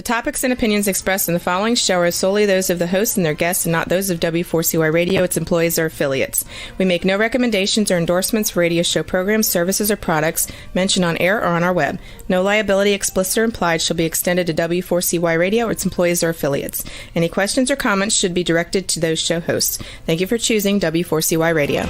topics and opinions expressed in the following show are solely those of the host and their guests and not those of W4CY Radio, its employees, or affiliates. We make no recommendations or endorsements for radio show programs, services, or products mentioned on air or on our web. No liability, explicit or implied, shall be extended to W4CY Radio or its employees or affiliates. Any questions or comments should be directed to those show hosts. Thank you for choosing W4CY Radio.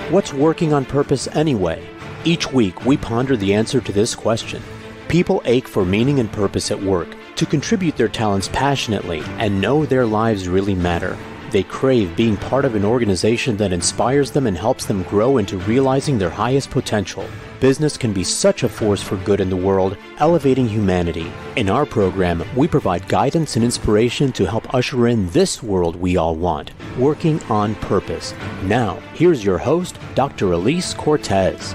What's working on purpose anyway? Each week, we ponder the answer to this question. People ache for meaning and purpose at work, to contribute their talents passionately and know their lives really matter. They crave being part of an organization that inspires them and helps them grow into realizing their highest potential. Business can be such a force for good in the world, elevating humanity. In our program, we provide guidance and inspiration to help usher in this world we all want, working on purpose. Now, here's your host, Dr. Alise Cortez.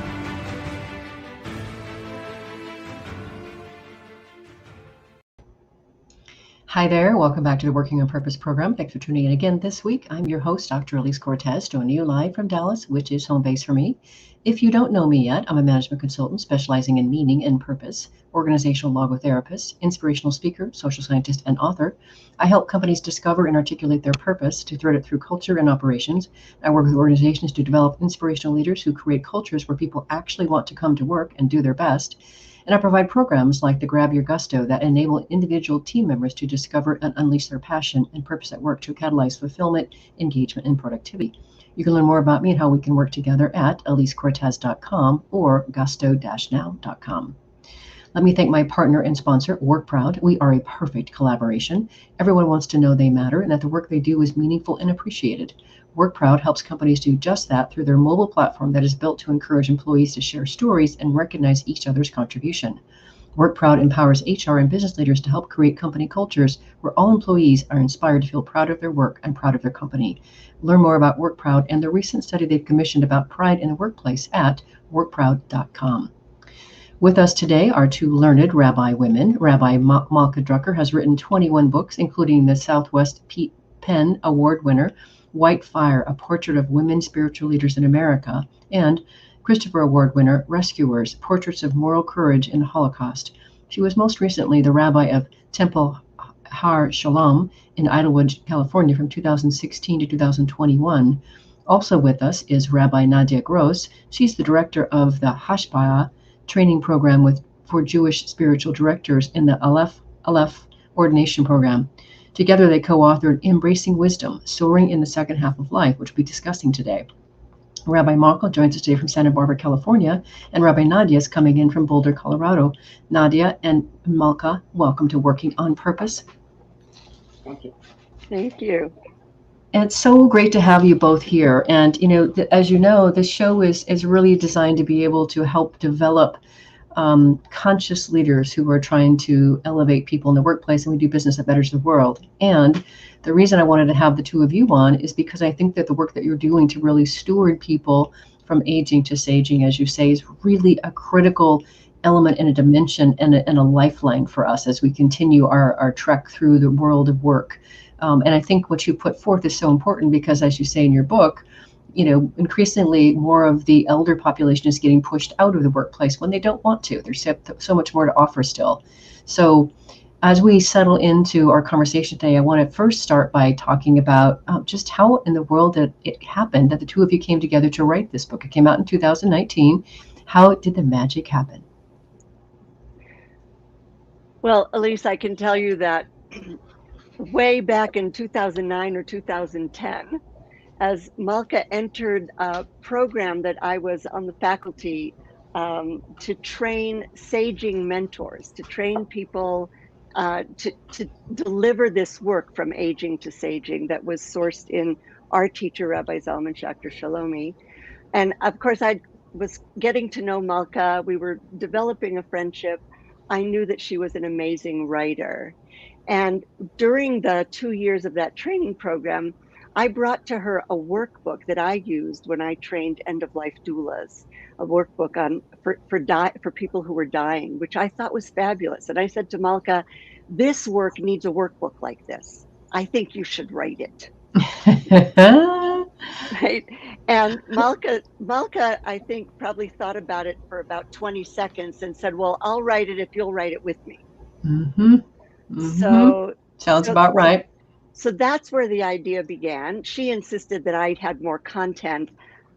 Hi there, welcome back to the Working on Purpose program. Thanks for tuning in again this week. I'm your host, Dr. Alise Cortez, joining you live from Dallas, which is home base for me. If you don't know me yet, I'm a management consultant specializing in meaning and purpose, organizational logotherapist, inspirational speaker, social scientist, and author. I help companies discover and articulate their purpose to thread it through culture and operations. I work with organizations to develop inspirational leaders who create cultures where people actually want to come to work and do their best. And I provide programs like the Grab Your Gusto that enable individual team members to discover and unleash their passion and purpose at work to catalyze fulfillment, engagement, and productivity. You can learn more about me and how we can work together at alisecortez.com or gusto-now.com. Let me thank my partner and sponsor, WorkProud. We are a perfect collaboration. Everyone wants to know they matter and that the work they do is meaningful and appreciated. WorkProud helps companies do just that through their mobile platform that is built to encourage employees to share stories and recognize each other's contribution. WorkProud empowers HR and business leaders to help create company cultures where all employees are inspired to feel proud of their work and proud of their company. Learn more about WorkProud and the recent study they've commissioned about pride in the workplace at workproud.com. With us today are two learned Rabbi women. Rabbi Malka Drucker has written 21 books, including the Southwest Penn Award winner, White Fire, A Portrait of Women Spiritual Leaders in America, and Christopher Award winner, Rescuers, Portraits of Moral Courage in the Holocaust. She was most recently the rabbi of Temple Har Shalom in Idlewood, California from 2016 to 2021. Also with us is Rabbi Nadya Gross. She's the director of the Hashbah training program for Jewish spiritual directors in the Aleph ordination program. Together, they co-authored Embracing Wisdom, Soaring in the Second Half of Life, which we'll be discussing today. Rabbi Malka joins us today from Santa Barbara, California, and Rabbi Nadya is coming in from Boulder, Colorado. Nadya and Malka, welcome to Working on Purpose. Thank you. Thank you. And it's so great to have you both here. And, as you know, this show is really designed to be able to help develop conscious leaders who are trying to elevate people in the workplace, and we do business that betters the world. And the reason I wanted to have the two of you on is because I think that the work that you're doing to really steward people from aging to saging, as you say, is really a critical element and a dimension and a lifeline for us as we continue our trek through the world of work. And I think what you put forth is so important because, as you say in your book, increasingly more of the elder population is getting pushed out of the workplace when they don't want to. There's so much more to offer still. So as we settle into our conversation today, I want to first start by talking about just how in the world that it happened that the two of you came together to write this book. It came out in 2019. How did the magic happen? Well, Alise, I can tell you that way back in 2009 or 2010, as Malka entered a program that I was on the faculty to train saging mentors, to train people to deliver this work from aging to saging that was sourced in our teacher, Rabbi Zalman Shalomi. And of course, I was getting to know Malka. We were developing a friendship. I knew that she was an amazing writer. And during the 2 years of that training program, I brought to her a workbook that I used when I trained end-of-life doulas, a workbook on for people who were dying, which I thought was fabulous. And I said to Malka, this work needs a workbook like this. I think you should write it. right? And Malka, I think, probably thought about it for about 20 seconds and said, well, I'll write it if you'll write it with me. Mm-hmm. Mm-hmm. So, Sounds so, about right. so that's where the idea began. She insisted that I had more content.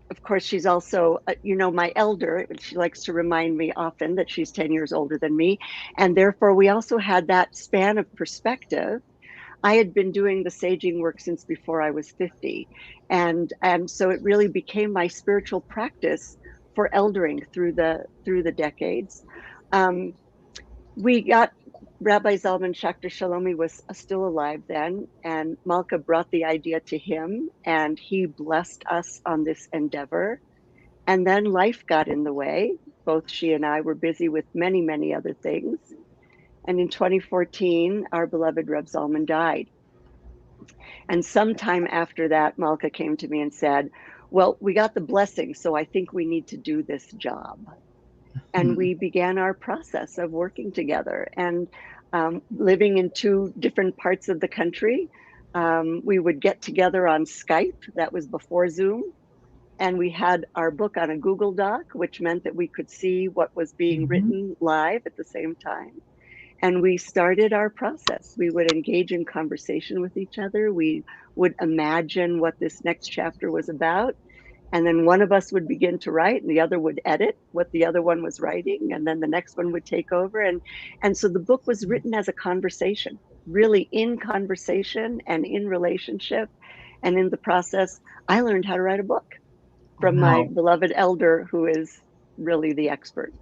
Of course, she's also, my elder. She likes to remind me often that she's 10 years older than me. And therefore, we also had that span of perspective. I had been doing the saging work since before I was 50. And so it really became my spiritual practice for eldering through the decades. Um, we got Rabbi Zalman Schachter Shalomi was still alive then, and Malka brought the idea to him, and he blessed us on this endeavor. And then life got in the way. Both she and I were busy with many, many other things. And in 2014, our beloved Reb Zalman died. And sometime after that, Malka came to me and said, well, we got the blessing, so I think we need to do this job. And we began our process of working together and living in two different parts of the country. We would get together on Skype. That was before Zoom. And we had our book on a Google Doc, which meant that we could see what was being written live at the same time. And we started our process. We would engage in conversation with each other. We would imagine what this next chapter was about. And then one of us would begin to write and the other would edit what the other one was writing. And then the next one would take over. And so the book was written as a conversation, really in conversation and in relationship. And in the process, I learned how to write a book from my beloved elder, who is really the expert.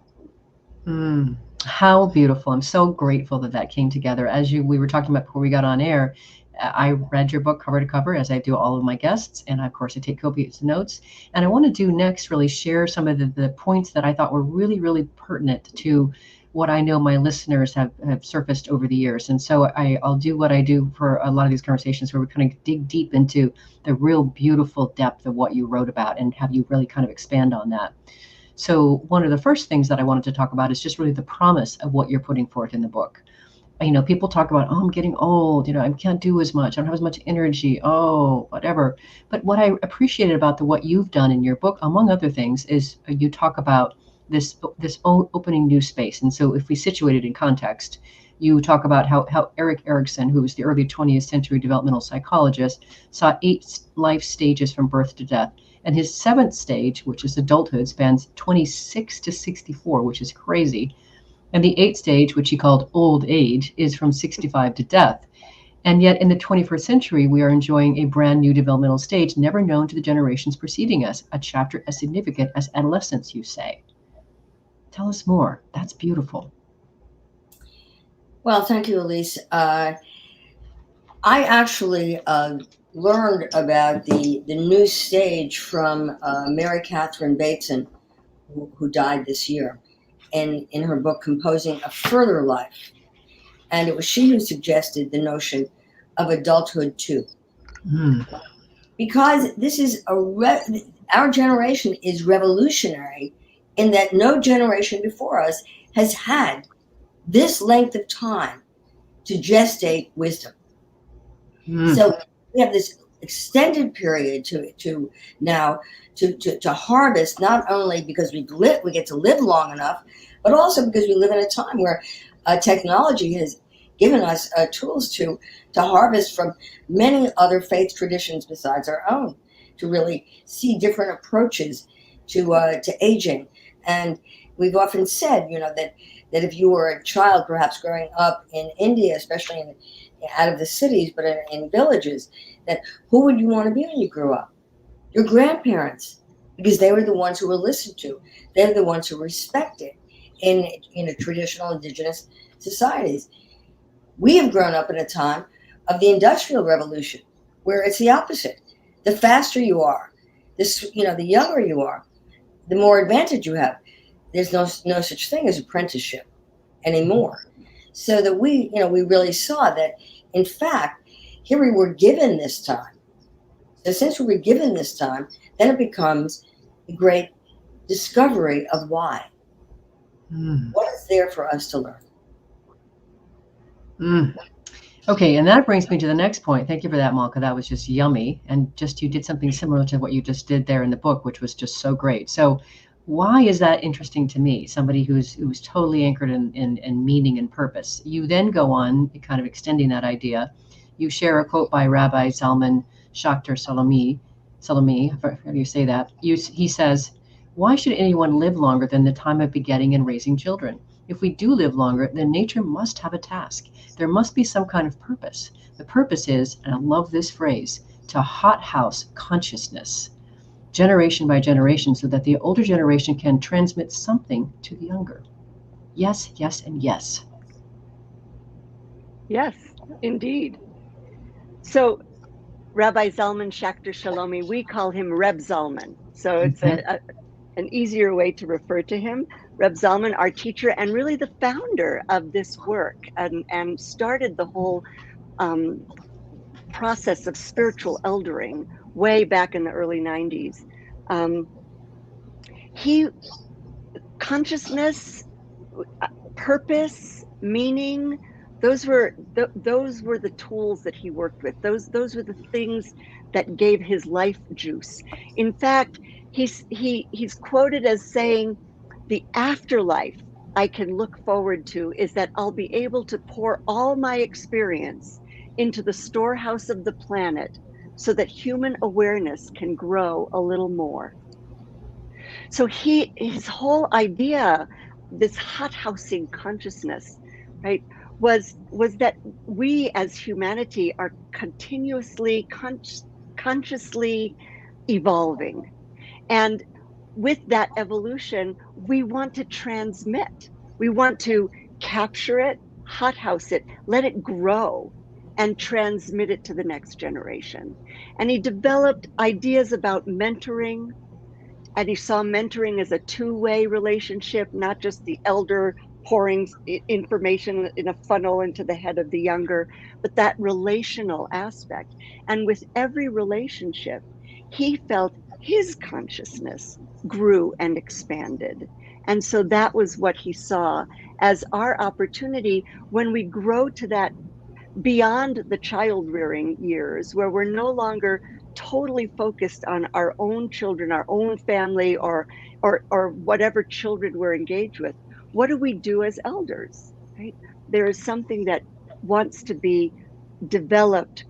How beautiful. I'm so grateful that came together. As we were talking about before we got on air, I read your book cover to cover, as I do all of my guests. And of course, I take copious notes. And I want to do next really share some of the points that I thought were really, really pertinent to what I know my listeners have surfaced over the years. And so I'll do what I do for a lot of these conversations where we kind of dig deep into the real beautiful depth of what you wrote about and have you really kind of expand on that. So one of the first things that I wanted to talk about is just really the promise of what you're putting forth in the book. People talk about, I'm getting old, I can't do as much, I don't have as much energy, whatever. But what I appreciated about what you've done in your book, among other things, is you talk about this opening new space. And so if we situate it in context, you talk about how Erik Erikson, who was the early 20th century developmental psychologist, saw 8 life stages from birth to death. And his 7th stage, which is adulthood, spans 26 to 64, which is crazy. And the 8th stage, which he called old age, is from 65 to death. And yet in the 21st century, we are enjoying a brand new developmental stage never known to the generations preceding us, a chapter as significant as adolescence, you say. Tell us more. That's beautiful. Well, thank you, Alise. I actually learned about the new stage from Mary Catherine Bateson, who died this year, in her book Composing a Further Life. And it was she who suggested the notion of adulthood too. Because this is our generation is revolutionary in that no generation before us has had this length of time to gestate wisdom. So we have this extended period to harvest, not only because we get to live long enough, but also because we live in a time where technology has given us tools to harvest from many other faith traditions besides our own, to really see different approaches to aging. And we've often said, that if you were a child, perhaps growing up in India, especially out of the cities, but in villages, that who would you want to be when you grew up? Your grandparents, because they were the ones who were listened to. They're the ones who were respected in traditional indigenous societies. We have grown up in a time of the Industrial Revolution, where it's the opposite. The faster you are, the younger you are, the more advantage you have. There's no such thing as apprenticeship anymore. So that we really saw that, in fact, here we were given this time. So since we were given this time, then it becomes a great discovery of why. What is there for us to learn? Okay, and that brings me to the next point. Thank you for that, Malka. That was just yummy. And just you did something similar to what you just did there in the book, which was just so great. So why is that interesting to me? Somebody who's totally anchored in meaning and purpose. You then go on, kind of extending that idea. You share a quote by Rabbi Zalman Schachter Salome, how do you say that? He says, "Why should anyone live longer than the time of begetting and raising children? If we do live longer, then nature must have a task. There must be some kind of purpose. The purpose is," and I love this phrase, "to hothouse consciousness, generation by generation, so that the older generation can transmit something to the younger." Yes, yes, and yes. Yes, indeed. So Rabbi Zalman Schachter Shalomi, we call him Reb Zalman. So it's an easier way to refer to him. Reb Zalman, our teacher, and really the founder of this work, and started the whole process of spiritual eldering way back in the early 90s. Consciousness, purpose, meaning, those were the tools that he worked with. Those were the things that gave his life juice. In fact, he's quoted as saying, "The afterlife I can look forward to is that I'll be able to pour all my experience into the storehouse of the planet so that human awareness can grow a little more." So his whole idea, this hothousing consciousness, right, was that we as humanity are continuously consciously evolving, and with that evolution, we want to transmit. We want to capture it, hothouse it, let it grow, and transmit it to the next generation. And he developed ideas about mentoring. And he saw mentoring as a two-way relationship, not just the elder pouring information in a funnel into the head of the younger, but that relational aspect. And with every relationship, he felt his consciousness grew and expanded. And so that was what he saw as our opportunity when we grow to that beyond the child rearing years, where we're no longer totally focused on our own children, our own family, or whatever children we're engaged with. What do we do as elders, right? There is something that wants to be developed,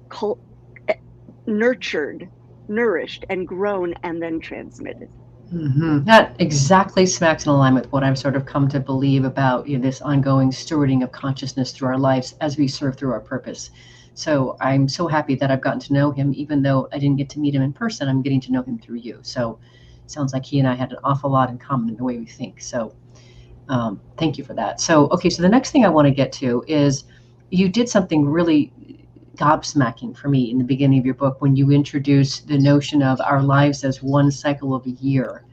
nurtured, nourished, and grown, and then transmitted. That exactly smacks in alignment with what I've sort of come to believe about this ongoing stewarding of consciousness through our lives as we serve through our purpose. So I'm so happy that I've gotten to know him, even though I didn't get to meet him in person. I'm getting to know him through you. So it sounds like he and I had an awful lot in common in the way we think. So thank you for that. So, okay, so the next thing I want to get to is you did something really gobsmacking for me in the beginning of your book when you introduce the notion of our lives as one cycle of a year.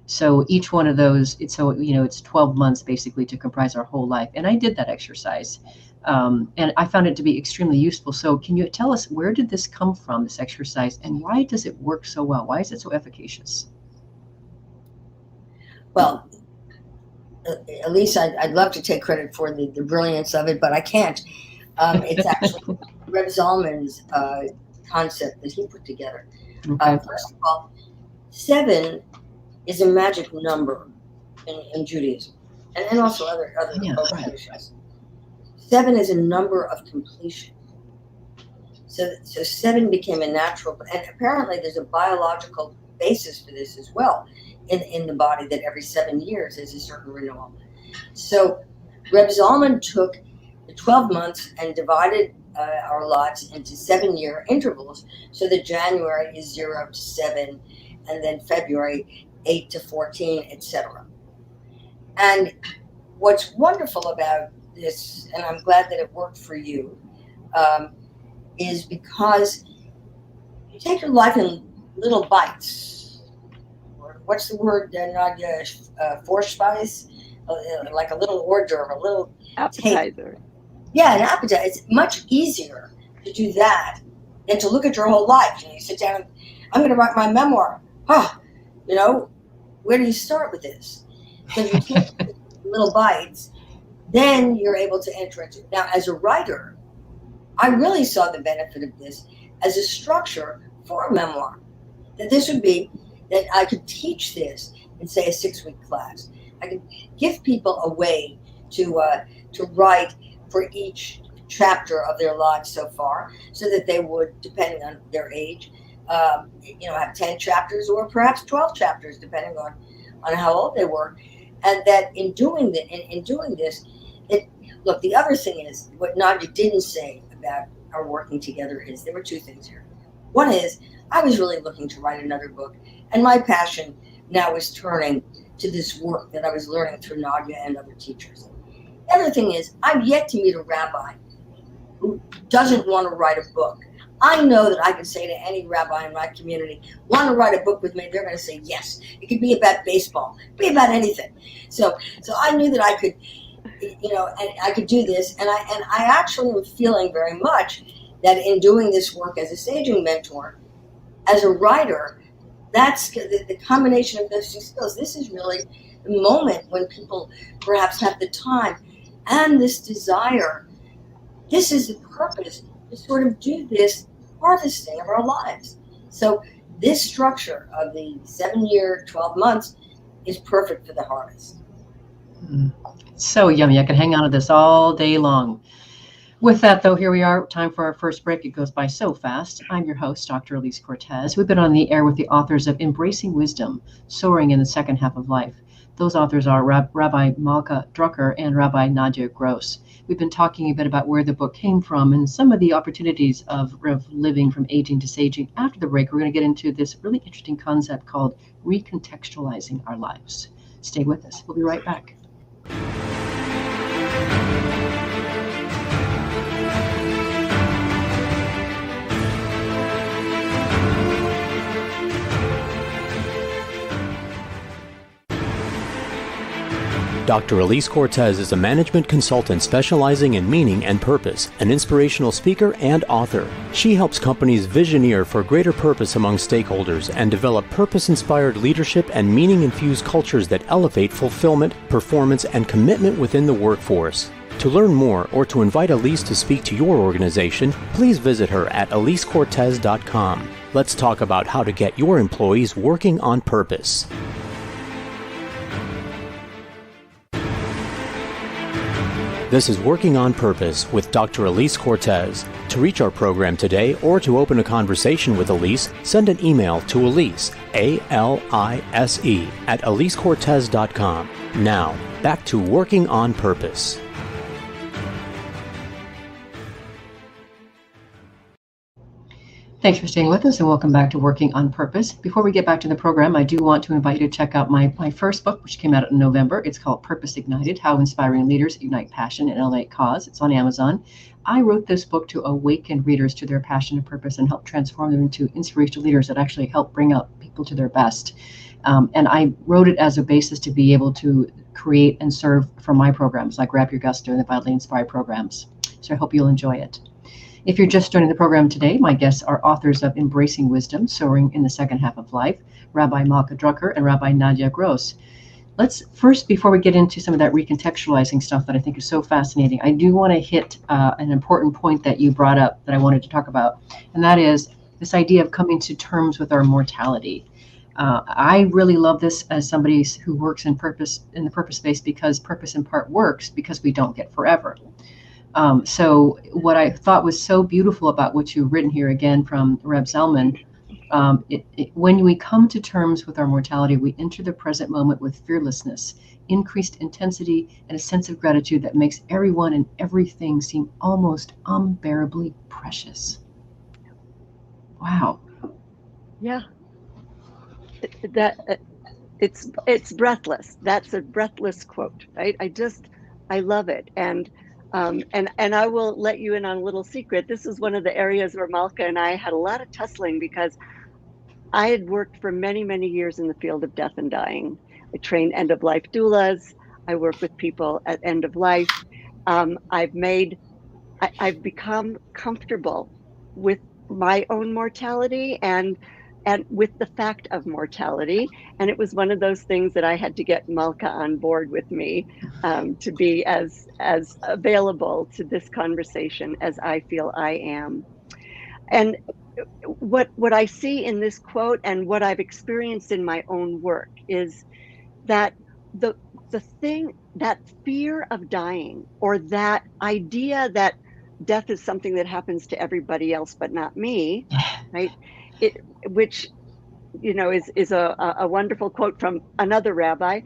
So each one of those, it's 12 months basically to comprise our whole life. And I did that exercise. And I found it to be extremely useful. So can you tell us, where did this come from, this exercise, and why does it work so well? Why is it so efficacious? Well, Alise, I'd love to take credit for the brilliance of it, but I can't. It's actually Reb Zalman's concept that he put together. Okay. First of all, 7 is a magic number in Judaism, and also other traditions. 7 is a number of completion. So 7 became a natural, and apparently there's a biological basis for this as well in the body, that every 7 years is a certain renewal. So Reb Zalman took the 12 months and divided our lives into 7-year intervals, so that January is 0 to 7, and then February 8 to 14, etc. And what's wonderful about this, and I'm glad that it worked for you, is because you take your life in little bites. Or what's the word, Nadya? Vorspeise? Like a little hors d'oeuvre, a little appetizer. Yeah, an appetizer. It's much easier to do that than to look at your whole life. You sit down and, I'm going to write my memoir. Where do you start with this? So you take little bites, then you're able to enter into it. Now, as a writer, I really saw the benefit of this as a structure for a memoir. That this would be, that I could teach this in, say, a 6-week class. I could give people a way to write for each chapter of their lives so far, so that they would, depending on their age, have 10 chapters or perhaps 12 chapters, depending on how old they were. And that in doing this, look, the other thing is, what Nadya didn't say about our working together is, there were two things here. One is, I was really looking to write another book, and my passion now is turning to this work that I was learning through Nadya and other teachers. The other thing is, I've yet to meet a rabbi who doesn't want to write a book. I know that I can say to any rabbi in my community, want to write a book with me? They're going to say yes. It could be about baseball, it could be about anything. So I knew that I could, and I could do this. And I actually am feeling very much that in doing this work as a staging mentor, as a writer, that's the combination of those two skills. This is really the moment when people perhaps have the time and this desire. This is the purpose, to sort of do this harvesting of our lives. So this structure of the 7-year, 12 months is perfect for the harvest. So yummy. I could hang on to this all day long. With that, though, here we are. Time for our first break. It goes by so fast. I'm your host, Dr. Alise Cortez. We've been on the air with the authors of Embracing Wisdom, Soaring in the Second Half of Life. Those authors are Rabbi Malka Drucker and Rabbi Nadya Gross. We've been talking a bit about where the book came from and some of the opportunities of living from aging to saging. After the break, we're going to get into this really interesting concept called recontextualizing our lives. Stay with us. We'll be right back. Dr. Alise Cortez is a management consultant specializing in meaning and purpose, an inspirational speaker and author. She helps companies visioneer for greater purpose among stakeholders and develop purpose-inspired leadership and meaning-infused cultures that elevate fulfillment, performance, and commitment within the workforce. To learn more or to invite Alise to speak to your organization, please visit her at alisecortez.com. Let's talk about how to get your employees working on purpose. This is Working on Purpose with Dr. Alise Cortez. To reach our program today or to open a conversation with Alise, send an email to Alise, A-L-I-S-E, at alisecortez.com. Now, back to Working on Purpose. Thanks for staying with us and welcome back to Working on Purpose. Before we get back to the program, I do want to invite you to check out my first book, which came out in November. It's called Purpose Ignited, How Inspiring Leaders Ignite Passion and Elevate Cause. It's on Amazon. I wrote this book to awaken readers to their passion and purpose and help transform them into inspirational leaders that actually help bring out people to their best. And I wrote it as a basis to be able to create and serve from my programs, like Grab Your Gusto and the Vitally Inspired programs. So I hope you'll enjoy it. If you're just joining the program today, my guests are authors of Embracing Wisdom, Soaring in the Second Half of Life, Rabbi Malka Drucker and Rabbi Nadya Gross. Let's first, before we get into some of that recontextualizing stuff that I think is so fascinating, I do want to hit an important point that you brought up that I wanted to talk about, and that is this idea of coming to terms with our mortality. I really love this as somebody who works in the purpose space, because purpose in part works because we don't get forever. So what I thought was so beautiful about what you've written here, again from Reb Zalman, when we come to terms with our mortality, we enter the present moment with fearlessness, increased intensity, and a sense of gratitude that makes everyone and everything seem almost unbearably precious. Wow. Yeah. It's breathless. That's a breathless quote, right? I love it. And I will let you in on a little secret. This is one of the areas where Malka and I had a lot of tussling, because I had worked for many, many years in the field of death and dying. I train end-of-life doulas. I work with people at end of life. I've become comfortable with my own mortality, and and with the fact of mortality. And it was one of those things that I had to get Malka on board with me, to be as available to this conversation as I feel I am. And what I see in this quote and what I've experienced in my own work is that the thing, that fear of dying, or that idea that death is something that happens to everybody else but not me, right? Which, you know, is a wonderful quote from another rabbi,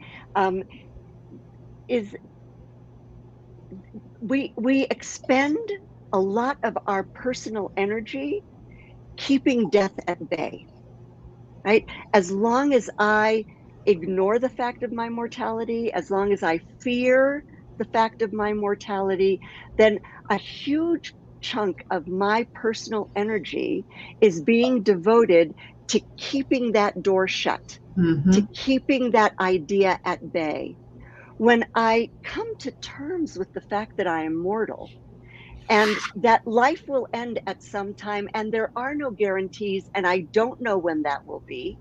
is we expend a lot of our personal energy keeping death at bay, right? As long as I ignore the fact of my mortality, as long as I fear the fact of my mortality, then a huge chunk of my personal energy is being devoted to keeping that door shut, to keeping that idea at bay. When I come to terms with the fact that I am mortal, and that life will end at some time, and there are no guarantees, and I don't know when that will be.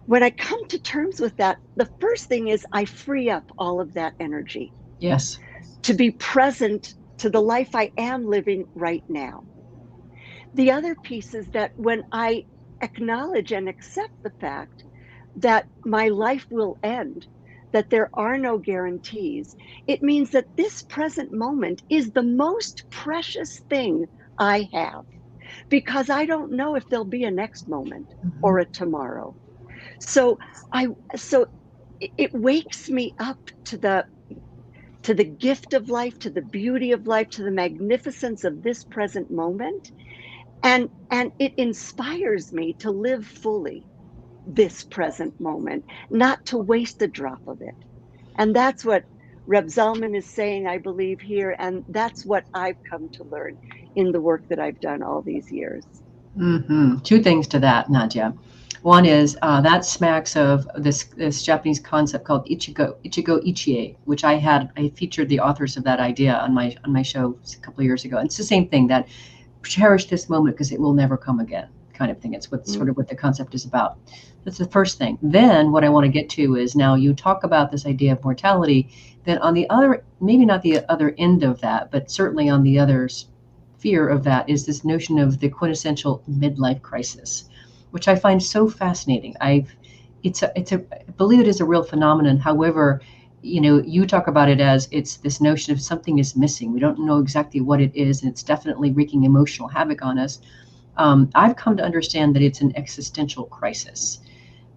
When I come to terms with that, the first thing is I free up all of that energy. Yes. To be present to the life I am living right now. The other piece is that when I acknowledge and accept the fact that my life will end, that there are no guarantees, it means that this present moment is the most precious thing I have, because I don't know if there'll be a next moment or a tomorrow. So it wakes me up to the gift of life, to the beauty of life, to the magnificence of this present moment, and it inspires me to live fully this present moment, not to waste a drop of it. And that's what Reb Zalman is saying, I believe, here, and that's what I've come to learn in the work that I've done all these years. Two things to that, Nadya. One is that smacks of this Japanese concept called Ichigo Ichie, which I featured the authors of that idea on my show a couple of years ago. And it's the same thing, that cherish this moment because it will never come again, kind of thing. It's sort of what the concept is about. That's the first thing. Then what I want to get to is, now you talk about this idea of mortality, then on the other, maybe not the other end of that, but certainly on the other fear of that, is this notion of the quintessential midlife crisis, which I find so fascinating. I believe it is a real phenomenon. However, you know, you talk about it as it's this notion of something is missing. We don't know exactly what it is, and it's definitely wreaking emotional havoc on us. I've come to understand that it's an existential crisis,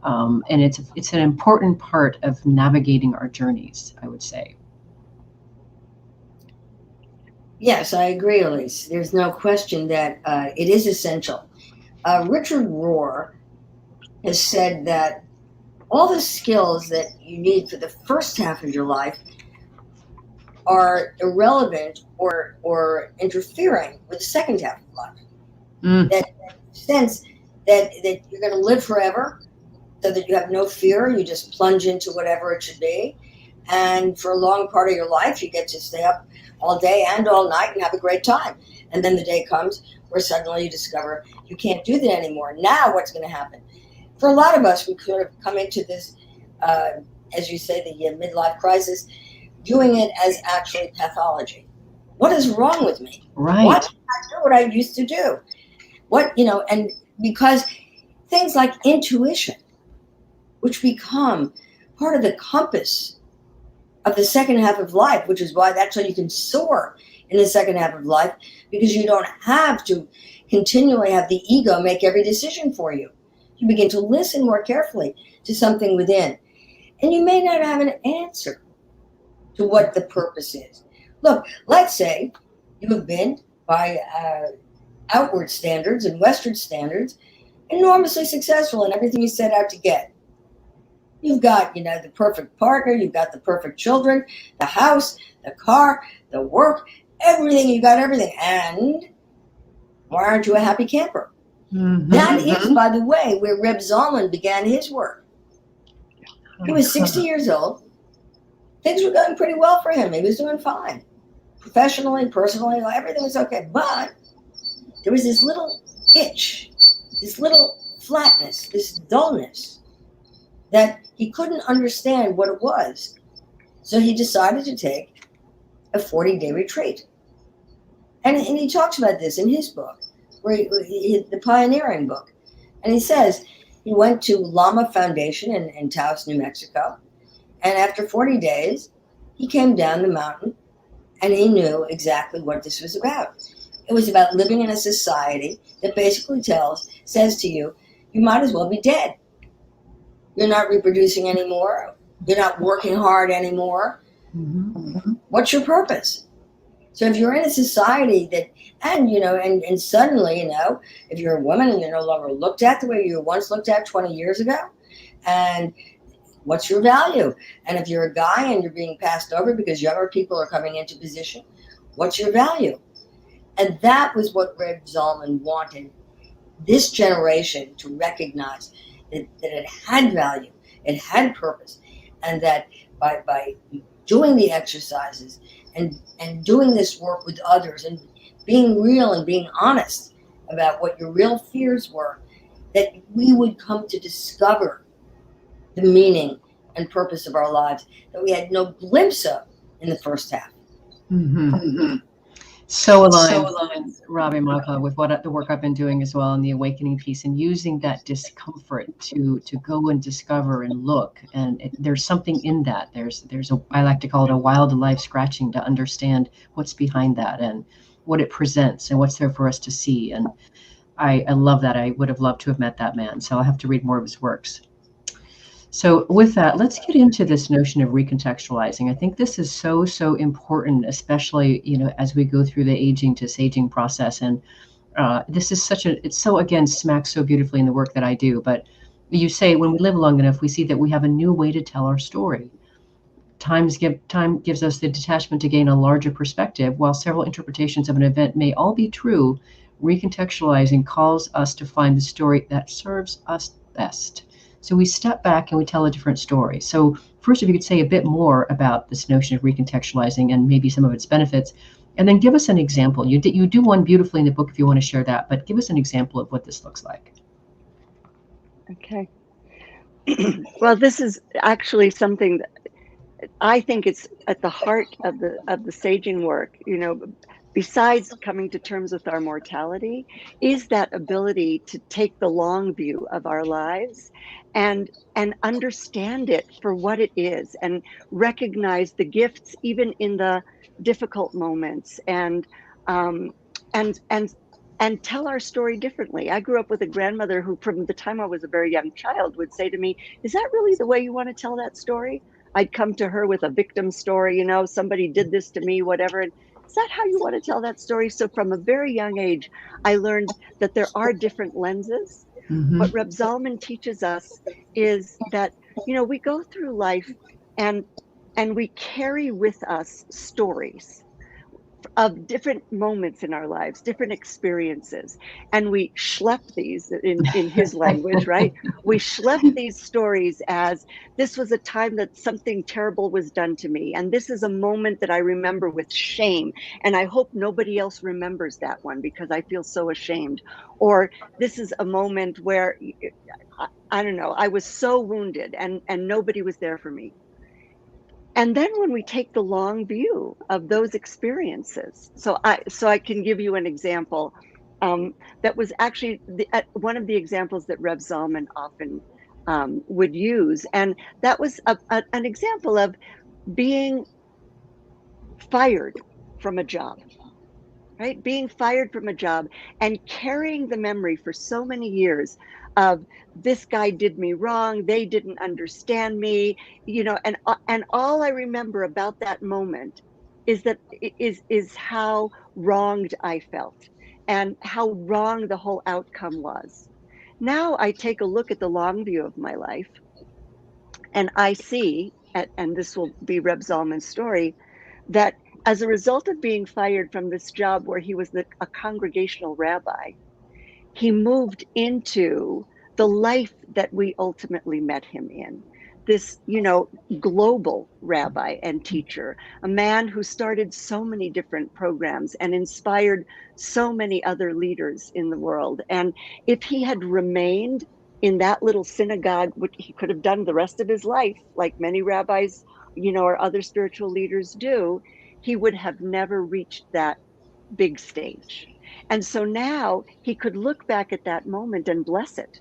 and it's an important part of navigating our journeys, I would say. Yes, I agree, Alise. There's no question that it is essential. Richard Rohr has said that all the skills that you need for the first half of your life are irrelevant or interfering with the second half of life. That sense that you're going to live forever, so that you have no fear, you just plunge into whatever it should be. And for a long part of your life, you get to stay up all day and all night and have a great time. And then the day comes where suddenly you discover you can't do that anymore. Now what's going to happen? For a lot of us, we could have come into this, as you say, the midlife crisis, viewing it as actually pathology. What is wrong with me? Right. Why can't I do what I used to do? And because things like intuition, which become part of the compass of the second half of life, which is why that's how you can soar in the second half of life, because you don't have to continually have the ego make every decision for you. You begin to listen more carefully to something within. And you may not have an answer to what the purpose is. Look, let's say you have been, by outward standards and Western standards, enormously successful in everything you set out to get. You've got, the perfect partner, you've got the perfect children, the house, the car, the work, everything, you got everything. And why aren't you a happy camper? That is, by the way, where Reb Zalman began his work. He was 60 years old. Things were going pretty well for him. He was doing fine. Professionally, personally, everything was okay. But there was this little itch this little flatness, this dullness, that he couldn't understand what it was. So he decided to take a 40-day retreat. And he talks about this in his book, the pioneering book. And he says he went to Lama Foundation in Taos, New Mexico. And after 40 days, he came down the mountain and he knew exactly what this was about. It was about living in a society that basically says to you, you might as well be dead. You're not reproducing anymore. You're not working hard anymore. Mm-hmm. What's your purpose? So if you're in a society that, and suddenly, if you're a woman and you're no longer looked at the way you were once looked at 20 years ago, and what's your value? And if you're a guy and you're being passed over because younger people are coming into position, what's your value? And that was what Reb Zalman wanted this generation to recognize, that it had value, it had purpose, and that by doing the exercises and doing this work with others and being real and being honest about what your real fears were, that we would come to discover the meaning and purpose of our lives that we had no glimpse of in the first half. Mm-hmm. Mm-hmm. So aligned, Rabbi Malka, with what the work I've been doing as well in the awakening piece, and using that discomfort to go and discover and look. And there's something in that. I like to call it a wildlife scratching to understand what's behind that and what it presents and what's there for us to see. And I love that. I would have loved to have met that man. So I'll have to read more of his works. So with that, let's get into this notion of recontextualizing. I think this is so important, especially, as we go through the aging to saging process. And this is again, smacks so beautifully in the work that I do. But you say when we live long enough, we see that we have a new way to tell our story. Time gives us the detachment to gain a larger perspective. While several interpretations of an event may all be true, recontextualizing calls us to find the story that serves us best. So we step back and we tell a different story. So first, if you could say a bit more about this notion of recontextualizing and maybe some of its benefits, and then give us an example. You do one beautifully in the book if you want to share that, but give us an example of what this looks like. Okay. Well, this is actually something that I think it's at the heart of the saging work. Besides coming to terms with our mortality, is that ability to take the long view of our lives and understand it for what it is, and recognize the gifts even in the difficult moments, and tell our story differently. I grew up with a grandmother who, from the time I was a very young child, would say to me, "Is that really the way you want to tell that story?" I'd come to her with a victim story, somebody did this to me, whatever. And is that how you want to tell that story? So from a very young age, I learned that there are different lenses. Mm-hmm. What Reb Zalman teaches us is that, we go through life and we carry with us stories of different moments in our lives, different experiences. And we schlep these in his language, right? We schlep these stories as, this was a time that something terrible was done to me. And this is a moment that I remember with shame. And I hope nobody else remembers that one because I feel so ashamed. Or this is a moment where, I don't know, I was so wounded and nobody was there for me. And then when we take the long view of those experiences, so I can give you an example that was actually one of the examples that Reb Zalman often would use. And that was an example of being fired from a job, right? Being fired from a job and carrying the memory for so many years of, this guy did me wrong, they didn't understand me, and all I remember about that moment is that is how wronged I felt and how wrong the whole outcome was. Now I take a look at the long view of my life and I see, and this will be Reb Zalman's story, that as a result of being fired from this job where he was a congregational rabbi, he moved into the life that we ultimately met him in. this, global rabbi and teacher, a man who started so many different programs and inspired so many other leaders in the world. And if he had remained in that little synagogue, which he could have done the rest of his life, like many rabbis, or other spiritual leaders do, he would have never reached that big stage. And so now he could look back at that moment and bless it.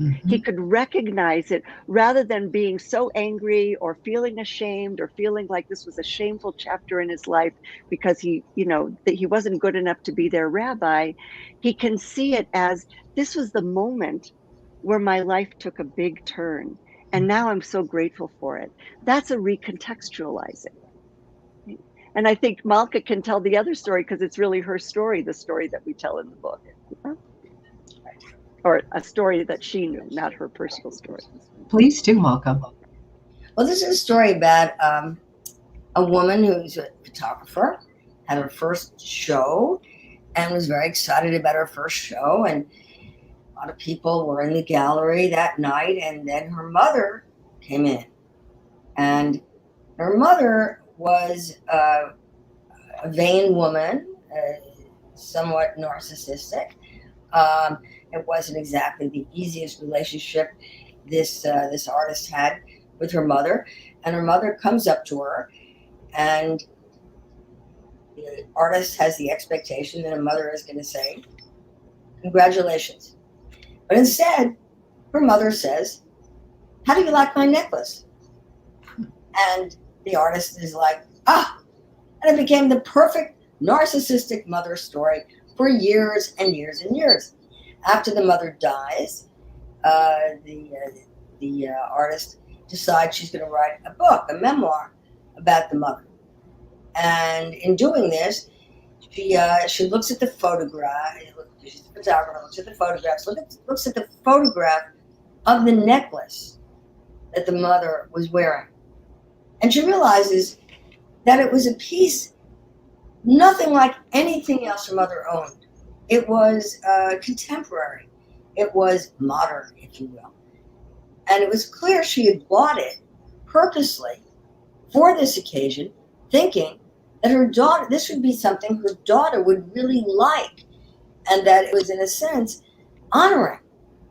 Mm-hmm. He could recognize it rather than being so angry or feeling ashamed or feeling like this was a shameful chapter in his life because that he wasn't good enough to be their rabbi. He can see it as, this was the moment where my life took a big turn. And now I'm so grateful for it. That's a recontextualizing. And I think Malka can tell the other story because it's really her story, the story that we tell in the book. Or a story that she knew, not her personal story. Please do, Malka. Well, this is a story about a woman who's a photographer, had her first show, and was very excited about her first show. And a lot of people were in the gallery that night, and then her mother came in. And her mother was a vain woman, somewhat narcissistic. It wasn't exactly the easiest relationship this artist had with her mother. And her mother comes up to her, and the artist has the expectation that her mother is going to say, "Congratulations." But instead, her mother says, "How do you like my necklace?" And the artist is like, and it became the perfect narcissistic mother story for years and years and years. After the mother dies, the artist decides she's going to write a book, a memoir about the mother. And in doing this, she looks at the photograph. She's a photographer. Looks at the photographs. Looks at the photograph of the necklace that the mother was wearing, and she realizes that it was a piece nothing like anything else her mother owned. It was contemporary. It was modern, if you will. And it was clear she had bought it purposely for this occasion, thinking that her daughter, this would be something her daughter would really like, and that it was, in a sense, honoring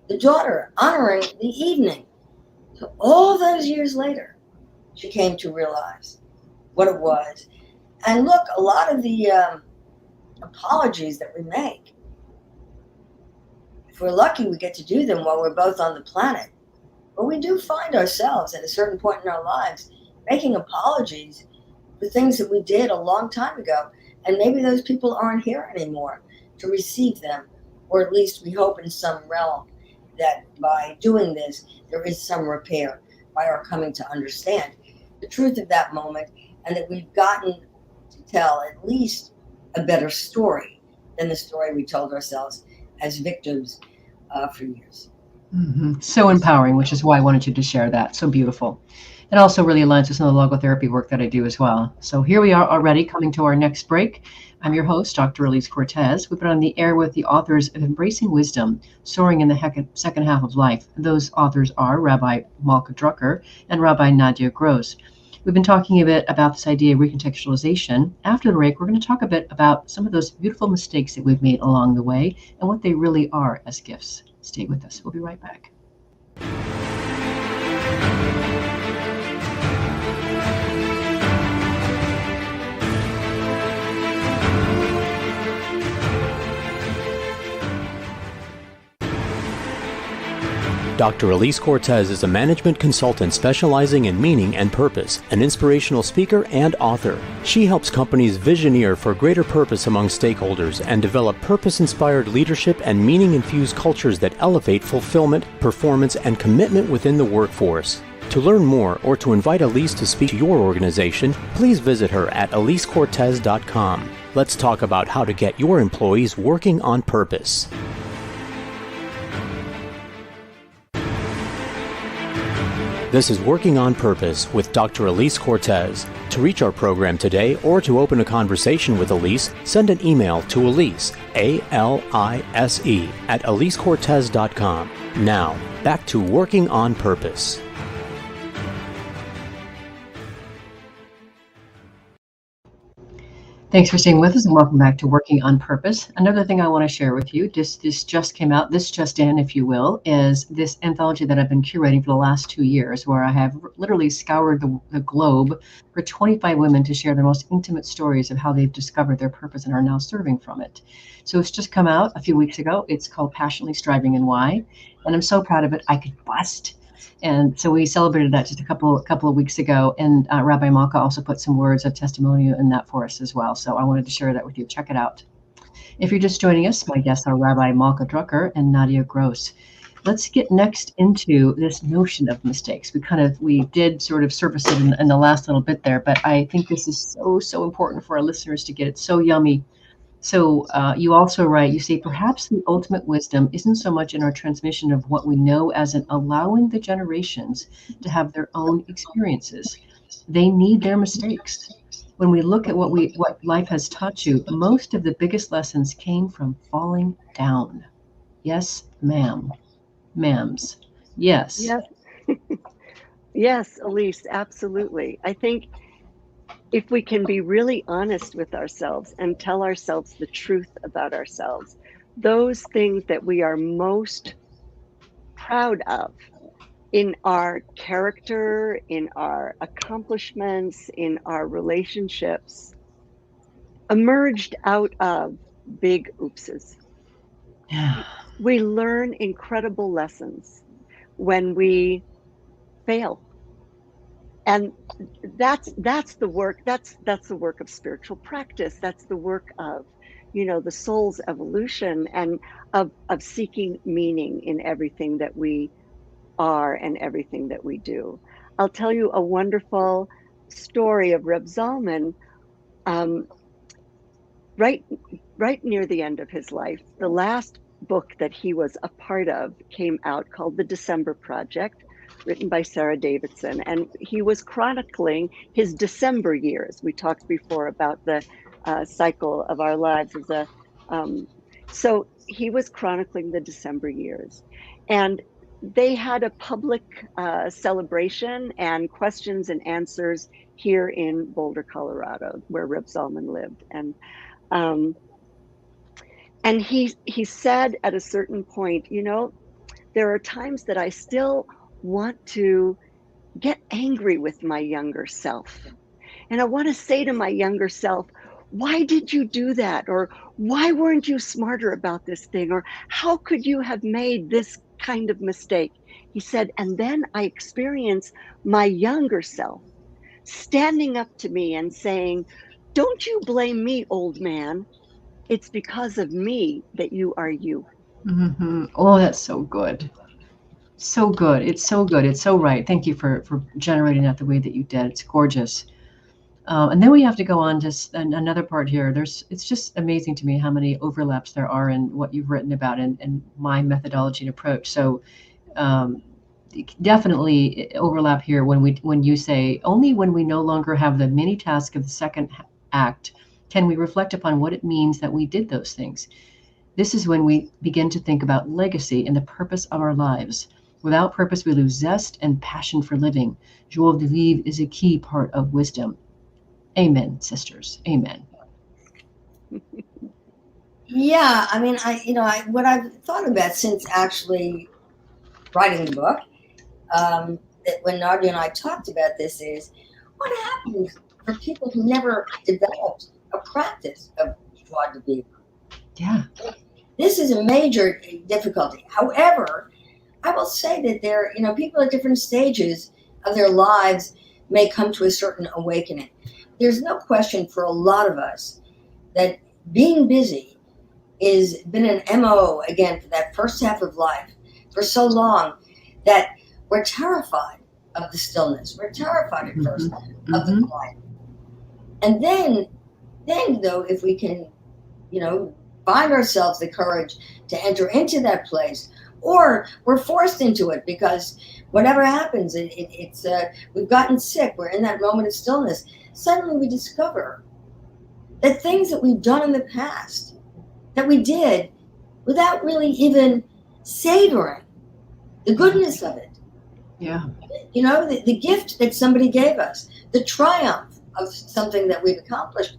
the daughter, honoring the evening. So all those years later, she came to realize what it was. And look, a lot of the apologies that we make, if we're lucky, we get to do them while we're both on the planet. But we do find ourselves at a certain point in our lives making apologies for things that we did a long time ago. And maybe those people aren't here anymore to receive them, or at least we hope in some realm that by doing this, there is some repair by our coming to understand the truth of that moment, and that we've gotten to tell at least a better story than the story we told ourselves as victims for years. Mm-hmm. So empowering, which is why I wanted you to share that. So beautiful. It also really aligns with some of the logotherapy work that I do as well. So here we are already coming to our next break. I'm your host, Dr. Alise Cortez. We've been on the air with the authors of Embracing Wisdom, Soaring in the Second Half of Life. Those authors are Rabbi Malka Drucker and Rabbi Nadya Gross. We've been talking a bit about this idea of recontextualization. After the break, we're going to talk a bit about some of those beautiful mistakes that we've made along the way and what they really are as gifts. Stay with us. We'll be right back. Dr. Alise Cortez is a management consultant specializing in meaning and purpose, an inspirational speaker and author. She helps companies visioneer for greater purpose among stakeholders and develop purpose-inspired leadership and meaning-infused cultures that elevate fulfillment, performance, and commitment within the workforce. To learn more or to invite Alise to speak to your organization, please visit her at alisecortez.com. Let's talk about how to get your employees working on purpose. This is Working on Purpose with Dr. Alise Cortez. To reach our program today or to open a conversation with Alise, send an email to Alise, A-L-I-S-E, at alisecortez.com. Now, back to Working on Purpose. Thanks for staying with us and welcome back to Working on Purpose. Another thing I want to share with you, this just came out, this just in, if you will, is this anthology that I've been curating for the last 2 years, where I have literally scoured the globe for 25 women to share their most intimate stories of how they've discovered their purpose and are now serving from it. So it's just come out a few weeks ago. It's called Passionately Striving and Why. And I'm so proud of it. I could bust. And so we celebrated that just a couple of weeks ago. And Rabbi Malka also put some words of testimonial in that for us as well. So I wanted to share that with you. Check it out. If you're just joining us, my guests are Rabbi Malka Drucker and Nadya Gross. Let's get next into this notion of mistakes. We did sort of surface it in the last little bit there, but I think this is so important for our listeners to get it. So yummy. So you also write, you say, perhaps the ultimate wisdom isn't so much in our transmission of what we know as in allowing the generations to have their own experiences. They need their mistakes. When we look at what life has taught you, most of the biggest lessons came from falling down. Yes, ma'am. Ma'ams. Yes. Yes. Yes, Alise, absolutely. I think if we can be really honest with ourselves and tell ourselves the truth about ourselves, those things that we are most proud of in our character, in our accomplishments, in our relationships, emerged out of big oopses. Yeah. We learn incredible lessons when we fail. And that's the work, that's the work of spiritual practice. That's the work of, the soul's evolution and of seeking meaning in everything that we are and everything that we do. I'll tell you a wonderful story of Reb Zalman. Right near the end of his life, the last book that he was a part of came out, called The December Project, written by Sarah Davidson, and he was chronicling his December years. We talked before about the cycle of our lives so he was chronicling the December years, and they had a public celebration and questions and answers here in Boulder, Colorado, where Reb Zalman lived. And he said at a certain point, there are times that I still want to get angry with my younger self. And I want to say to my younger self, why did you do that? Or why weren't you smarter about this thing? Or how could you have made this kind of mistake? He said, and then I experience my younger self standing up to me and saying, don't you blame me, old man. It's because of me that you are you. Mm-hmm. Oh, that's so good. So good. It's so good. It's so right. Thank you for generating that the way that you did. It's gorgeous. And then we have to go on to another part here. It's just amazing to me how many overlaps there are in what you've written about and my methodology and approach. So definitely overlap here when you say only when we no longer have the mini task of the second act can we reflect upon what it means that we did those things. This is when we begin to think about legacy and the purpose of our lives. Without purpose, we lose zest and passion for living. Joie de vivre is a key part of wisdom. Amen, sisters. Amen. Yeah, I mean, what I've thought about since actually writing the book, that when Nadya and I talked about this is, what happens for people who never developed a practice of joie de vivre? Yeah. This is a major difficulty. However, I will say that people at different stages of their lives may come to a certain awakening. There's no question for a lot of us that being busy has been an MO, again, for that first half of life for so long that we're terrified of the stillness. We're terrified at first of the quiet. And then though, if we can, find ourselves the courage to enter into that place, or we're forced into it because whatever happens, it's we've gotten sick, we're in that moment of stillness, suddenly we discover that things that we've done in the past, that we did without really even savoring the goodness of it. Yeah. The gift that somebody gave us, the triumph of something that we've accomplished,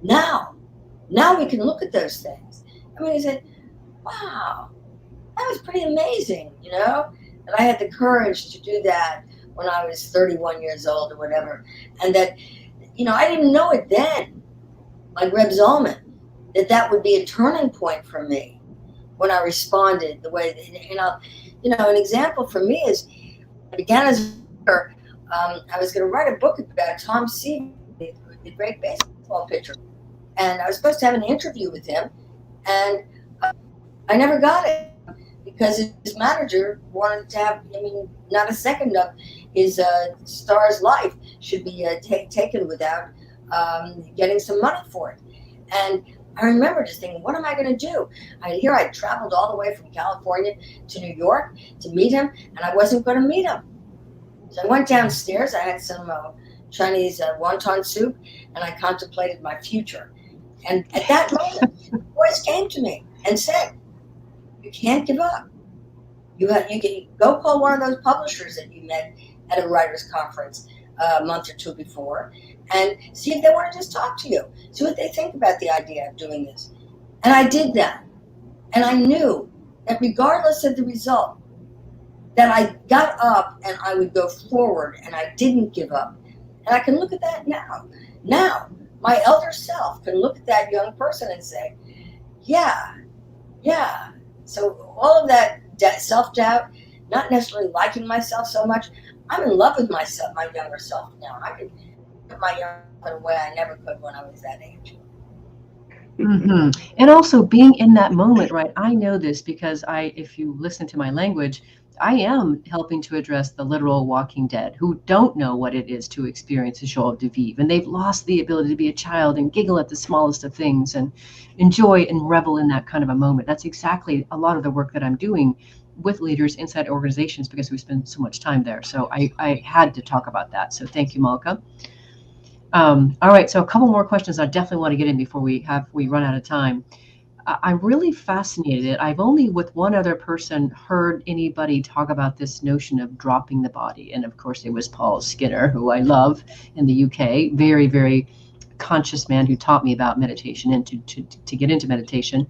Now we can look at those things. I mean, he said, wow, that was pretty amazing, that I had the courage to do that when I was 31 years old or whatever. And that, I didn't know it then, like Reb Zalman, that would be a turning point for me when I responded the way that, an example for me is I began as a writer. I was going to write a book about Tom Seaver, the great baseball pitcher. And I was supposed to have an interview with him, and I never got it because his manager wanted to have, not a second of his star's life should be taken without getting some money for it. And I remember just thinking, what am I going to do? I traveled all the way from California to New York to meet him, and I wasn't going to meet him. So I went downstairs, I had some Chinese wonton soup, and I contemplated my future. And at that moment, a voice came to me and said, you can't give up. You can go call one of those publishers that you met at a writer's conference a month or two before and see if they want to just talk to you. See what they think about the idea of doing this. And I did that. And I knew that regardless of the result, that I got up and I would go forward and I didn't give up. And I can look at that now. Now, my elder self can look at that young person and say, yeah. So all of that self-doubt, not necessarily liking myself so much, I'm in love with myself, my younger self now. I can put my younger self in a way I never could when I was that age. Mm-hmm. And also being in that moment, right? I know this because if you listen to my language, I am helping to address the literal walking dead who don't know what it is to experience a joie de vivre. And they've lost the ability to be a child and giggle at the smallest of things and enjoy and revel in that kind of a moment. That's exactly a lot of the work that I'm doing with leaders inside organizations because we spend so much time there. So I had to talk about that. So thank you, Malka. All right, so a couple more questions I definitely want to get in before we run out of time. I'm really fascinated. I've only with one other person heard anybody talk about this notion of dropping the body. And of course, it was Paul Skinner, who I love in the UK, very, very conscious man who taught me about meditation and to get into meditation.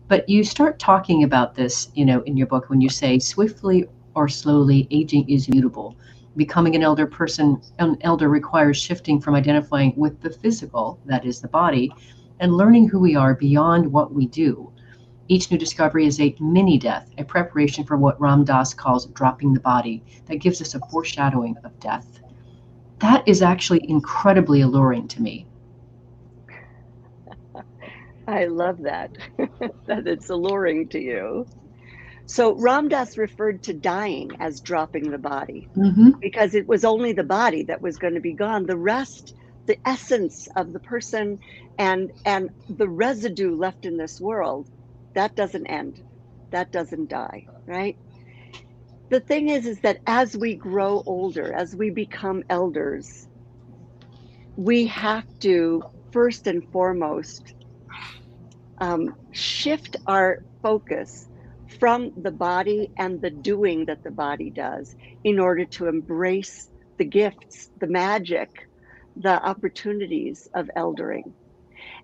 But you start talking about this, in your book when you say swiftly or slowly, aging is mutable. Becoming an elder requires shifting from identifying with the physical, that is the body, and learning who we are beyond what we do. Each new discovery is a mini death, a preparation for what Ram Dass calls dropping the body, that gives us a foreshadowing of death. That is actually incredibly alluring to me. I love that, that it's alluring to you. So Ram Dass referred to dying as dropping the body, because it was only the body that was going to be gone. The rest, the essence of the person and the residue left in this world, that doesn't end, that doesn't die, right? The thing is that as we grow older, as we become elders, we have to first and foremost shift our focus from the body and the doing that the body does in order to embrace the gifts, the magic, the opportunities of eldering.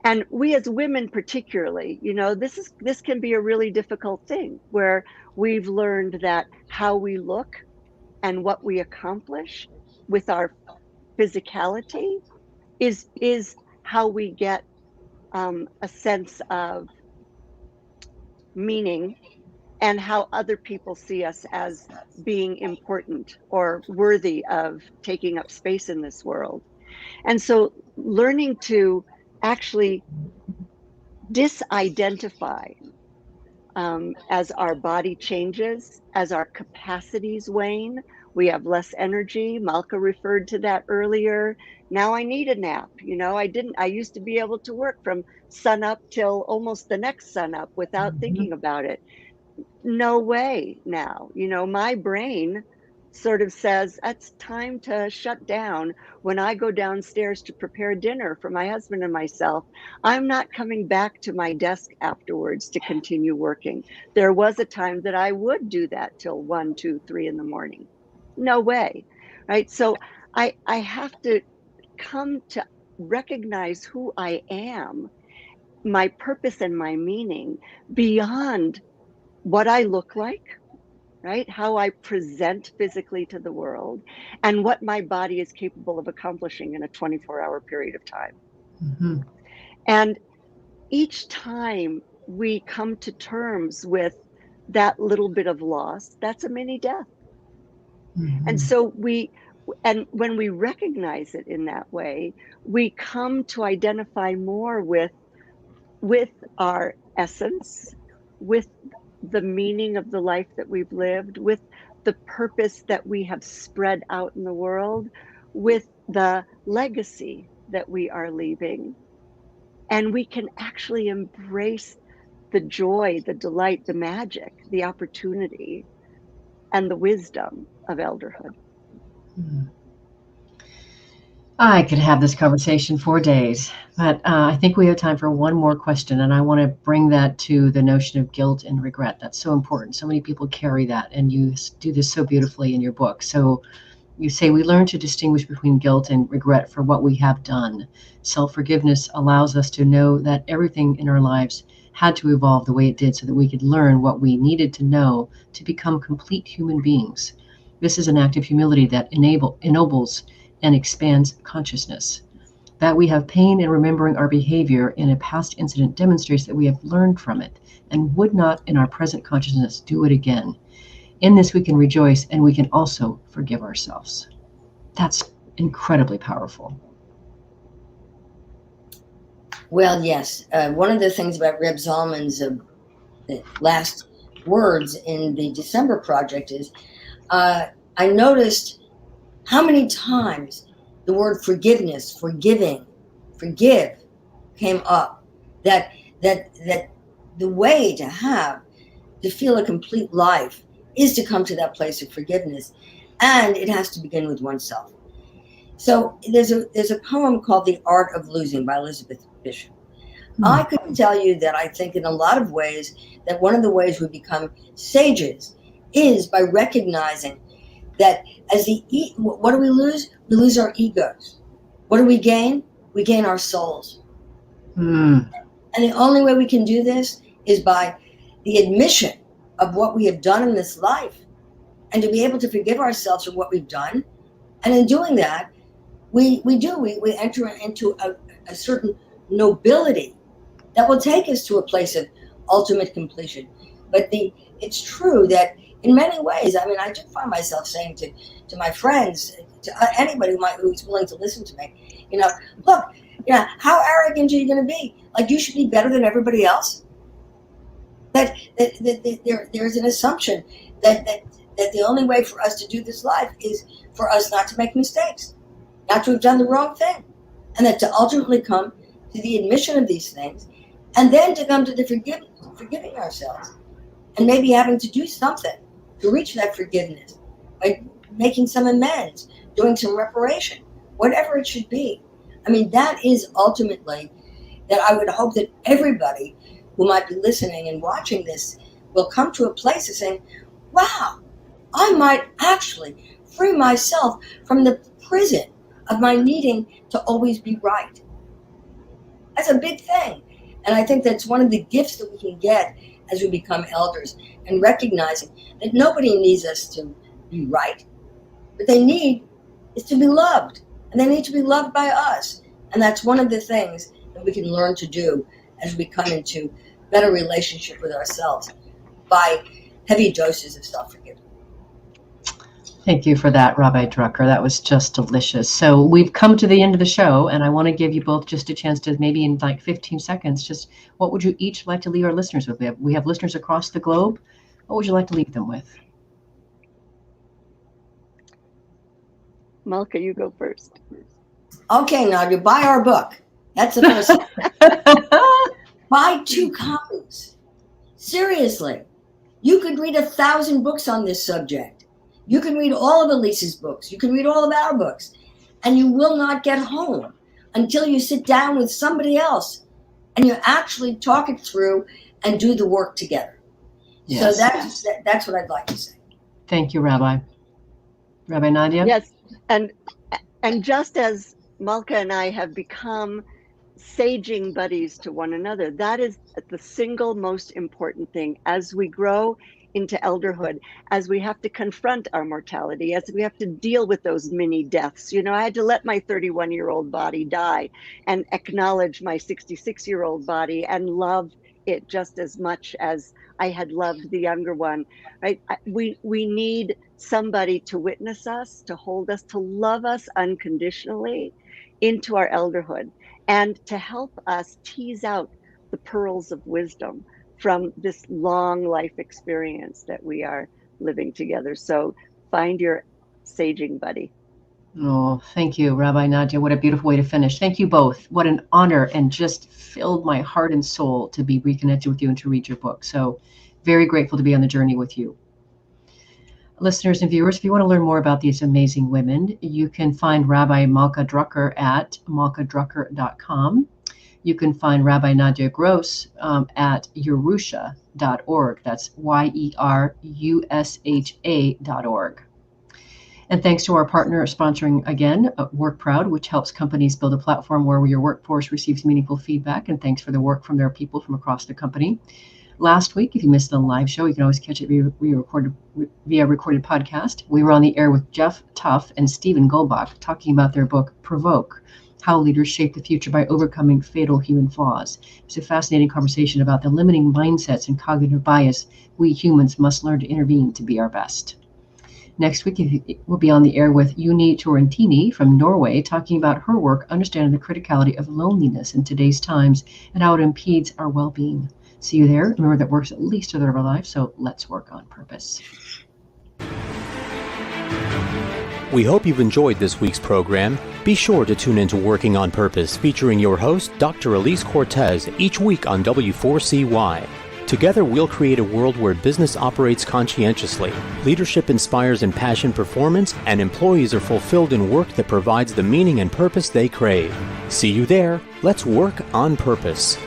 And we as women particularly, this can be a really difficult thing where we've learned that how we look and what we accomplish with our physicality is how we get a sense of meaning and how other people see us as being important or worthy of taking up space in this world. And so learning to actually disidentify as our body changes, as our capacities wane, we have less energy. Malka referred to that earlier. Now I need a nap. I used to be able to work from sun up till almost the next sun up without thinking about it. No way now. My brain sort of says it's time to shut down. When I go downstairs to prepare dinner for my husband and myself, I'm not coming back to my desk afterwards to continue working. There was a time that I would do that till 1, 2, 3 in the morning. No way, right? So I have to come to recognize who I am, my purpose and my meaning beyond what I look like, right? How I present physically to the world, and what my body is capable of accomplishing in a 24-hour period of time. Mm-hmm. And each time we come to terms with that little bit of loss, that's a mini death. Mm-hmm. And so when we recognize it in that way, we come to identify more with our essence, with the meaning of the life that we've lived, with the purpose that we have spread out in the world, with the legacy that we are leaving. And we can actually embrace the joy, the delight, the magic, the opportunity, and the wisdom of elderhood. Mm. I could have this conversation for days, but I think we have time for one more question, and I want to bring that to the notion of guilt and regret. That's so important. So many people carry that, and you do this so beautifully in your book. So you say we learn to distinguish between guilt and regret for what we have done. Self-forgiveness allows us to know that everything in our lives had to evolve the way it did so that we could learn what we needed to know to become complete human beings. This is an act of humility that ennobles and expands consciousness. That we have pain in remembering our behavior in a past incident demonstrates that we have learned from it and would not in our present consciousness do it again. In this we can rejoice, and we can also forgive ourselves. That's incredibly powerful. Well, yes. One of the things about Reb Zalman's last words in the December project is I noticed how many times the word forgiveness, forgiving, forgive came up. That the way to feel a complete life is to come to that place of forgiveness, and it has to begin with oneself. So there's a poem called "The Art of Losing" by Elizabeth Bishop. I could tell you that I think in a lot of ways that one of the ways we become sages is by recognizing that what do we lose? We lose our egos. What do we gain? We gain our souls. Mm. And the only way we can do this is by the admission of what we have done in this life, and to be able to forgive ourselves for what we've done. And in doing that, we enter into a certain nobility that will take us to a place of ultimate completion. But it's true that in many ways, I mean, I do find myself saying to my friends, to anybody who's willing to listen to me, look, how arrogant are you going to be? Like, you should be better than everybody else? That there's an assumption that the only way for us to do this life is for us not to make mistakes, not to have done the wrong thing, and that to ultimately come to the admission of these things, and then to come to the forgiving ourselves, and maybe having to do something to reach that forgiveness, by making some amends, doing some reparation, whatever it should be. I mean, that is ultimately that I would hope that everybody who might be listening and watching this will come to a place of saying, wow, I might actually free myself from the prison of my needing to always be right. That's a big thing. And I think that's one of the gifts that we can get as we become elders, and recognizing that nobody needs us to be right. What they need is to be loved, and they need to be loved by us. And that's one of the things that we can learn to do as we come into better relationship with ourselves by heavy doses of self-forgiveness. Thank you for that, Rabbi Drucker. That was just delicious. So we've come to the end of the show, and I want to give you both just a chance to, maybe in like 15 seconds, just what would you each like to leave our listeners with? We have listeners across the globe. What would you like to leave them with? Malka, you go first. Okay, Nadya, buy our book. That's the first thing. Buy 2 copies. Seriously. You could read 1,000 books on this subject. You can read all of Alise's books. You can read all of our books. And you will not get home until you sit down with somebody else and you actually talk it through and do the work together. Yes. So that's what I'd like to say. Thank you, Rabbi. Rabbi Nadya? Yes. And just as Malka and I have become saging buddies to one another. That is the single most important thing as we grow into elderhood, as we have to confront our mortality, as we have to deal with those mini deaths. You know, I had to let my 31-year-old body die and acknowledge my 66-year-old body and love it just as much as I had loved the younger one, right? We need somebody to witness us, to hold us, to love us unconditionally into our elderhood, and to help us tease out the pearls of wisdom from this long life experience that we are living together. So find your saging buddy. Oh, thank you, Rabbi Nadya. What a beautiful way to finish. Thank you both. What an honor, and just filled my heart and soul to be reconnected with you and to read your book. So very grateful to be on the journey with you. Listeners and viewers, if you want to learn more about these amazing women, you can find Rabbi Malka Drucker at malkadrucker.com. You can find Rabbi Nadya Gross at yerusha.org. That's YERUSHA.org. And thanks to our partner sponsoring again, Work Proud, which helps companies build a platform where your workforce receives meaningful feedback. And thanks for the work from their people from across the company. Last week, if you missed the live show, you can always catch it via recorded podcast. We were on the air with Jeff Tuff and Stephen Goldbach talking about their book, Provoke, How Leaders Shape the Future by Overcoming Fatal Human Flaws. It's a fascinating conversation about the limiting mindsets and cognitive bias we humans must learn to intervene to be our best. Next week, we'll be on the air with Uni Torrentini from Norway, talking about her work, understanding the criticality of loneliness in today's times and how it impedes our well-being. See you there. Remember that work's at least a third of our life, so let's work on purpose. We hope you've enjoyed this week's program. Be sure to tune into Working on Purpose, featuring your host, Dr. Alise Cortez, each week on W4CY. Together, we'll create a world where business operates conscientiously, leadership inspires impassioned performance, and employees are fulfilled in work that provides the meaning and purpose they crave. See you there. Let's work on purpose.